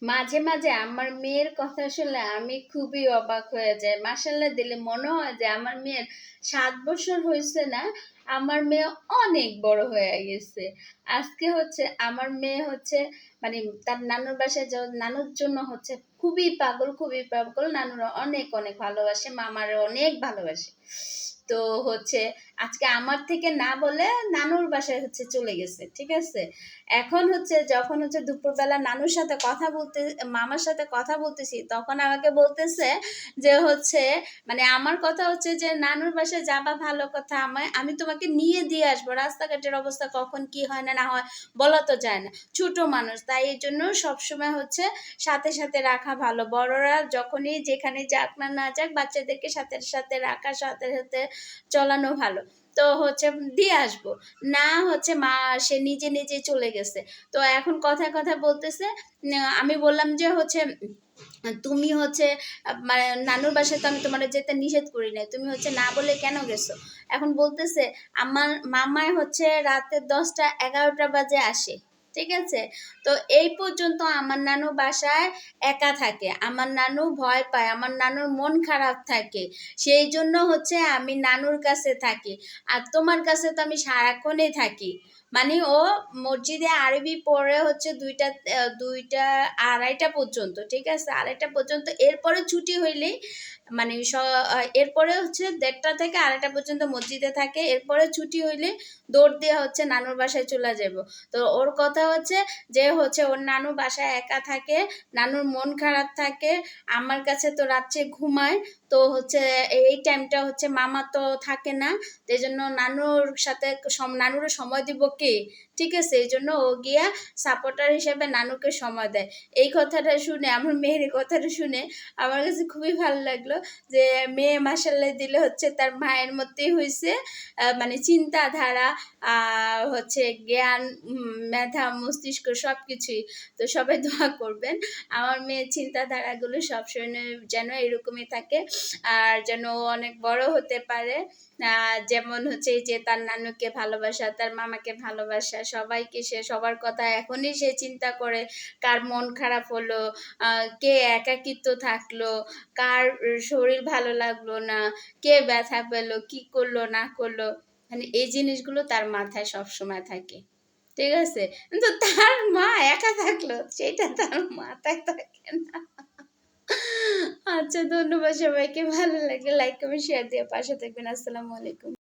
মাঝে মাঝে আমার মেয়ের কথা শুনলে আমি খুবই অবাক হয়ে যাই। মাশাআল্লাহ দিলে মনে হয় যে আমার মেয়ের 7 বছর হয়েছে না, আমার মেয়ে অনেক বড় হয়ে গেছে। আজকে হচ্ছে আমার মেয়ে হচ্ছে মানে তার নানুর বাসায় নানুর জন্য হচ্ছে খুবই পাগল। নানুরা অনেক অনেক ভালোবাসে, মামার অনেক ভালোবাসে। তো হচ্ছে আজকে আমার থেকে না বলে নানুর বাসায় হচ্ছে চলে গেছে, ঠিক আছে। এখন হচ্ছে যখন হচ্ছে দুপুরবেলা নানুর সাথে কথা বলতে, মামার সাথে কথা বলতেছি, তখন আমাকে বলতেছে যে হচ্ছে মানে আমার কথা হচ্ছে যে নানুর বাসায় যাবা ভালো কথা, আমি তোমাকে নিয়ে দিয়ে আসবো, রাস্তাঘাটের অবস্থা কখন কি হয় না না হয় বলা তো যায় না, ছোট মানুষ, তাই এই জন্য সবসময় হচ্ছে সাথে সাথে রাখা ভালো। বড়রা যখনই যেখানে যাক না না যাক, বাচ্চাদেরকে সাথে সাথে রাখা, সাথে সাথে চলানো ভালো। তো হচ্ছে দিয়ে আসবো না, হচ্ছে মা সে নিজে নিজে চলে গেছে। তো এখন কথায় কথায় বলতেছে, আমি বললাম যে হচ্ছে তুমি হচ্ছে মানে নানুর বাসায় তো আমি তোমার যেতে নিষেধ করি নাই, তুমি হচ্ছে না বলে কেন গেছো? এখন বলতেছে আমার মামায় হচ্ছে রাতে 10টা 11টা বাজে আসে, ঠিক আছে। তো এই পর্যন্ত আমার নানু বাসায় একা থাকে, আমার নানু ভয় পায়, আমার নানুর মন খারাপ থাকে, সেই জন্য হচ্ছে আমি নানুর কাছে থাকি। আর তোমার কাছে তো আমি সারাক্ষণই থাকি। মানে ও মসজিদে আরবি পড়ে হচ্ছে 2টা 2টা 2:30 পর্যন্ত, ঠিক আছে, 2:30 পর্যন্ত। এরপরে ছুটি হইলেই মানে এরপরে হচ্ছে 1:30 থেকে 2:30 পর্যন্ত মসজিদে থাকে, এরপরে ছুটি হইলে দৌড় দিয়ে হচ্ছে নানুর বাসায় চলে যাব। তো ওর কথা হচ্ছে যে হচ্ছে ওর নানু বাসায় একা থাকে, নানুর মন খারাপ থাকে, আমার কাছে তো রাত্রে ঘুমায়। তো হচ্ছে এই টাইমটা হচ্ছে মামা তো থাকে না, এই জন্য নানুর সাথে নানুরে সময় দিব কে, ঠিক আছে। এই জন্য ও গিয়া সাপোর্টার হিসেবে নানুকে সময় দেয়। এই কথাটা শুনে, আমার মেয়ের এই কথাটা শুনে আমার কাছে খুবই ভালো লাগলো যে মেয়ে মাসাল্লাহ দিলে হচ্ছে তার মায়ের মধ্যেই হয়েছে মানে চিন্তাধারা, হচ্ছে জ্ঞান, মেধা, মস্তিষ্ক সব কিছুই। তো সবাই দোয়া করবেন আমার মেয়ের চিন্তাধারাগুলো সবসময় যেন এরকমই থাকে, আর যেন ও অনেক বড় হতে পারে। যেমন হচ্ছে এই যে তার নানুকে ভালোবাসা, তার মামাকে ভালোবাসা, সবাইকে সে সবার কথা এখনই সে চিন্তা করে, কার মন খারাপ হলো, কে একাকিত্ব থাকলো, কার শরীর ভালো লাগলো না, কে ব্যথা পেলো, কি করলো না করলো, মানে এই জিনিসগুলো তার মাথায় সব সময় থাকে, ঠিক আছে। কিন্তু তার মা একা থাকলো সেটা তার মাথায় থাকে না। আচ্ছা, ধন্যবাদ সবাইকে, ভালো লাগলে লাইক কমেন্ট শেয়ার দিয়ে পাশে থাকবেন। আসসালামু আলাইকুম।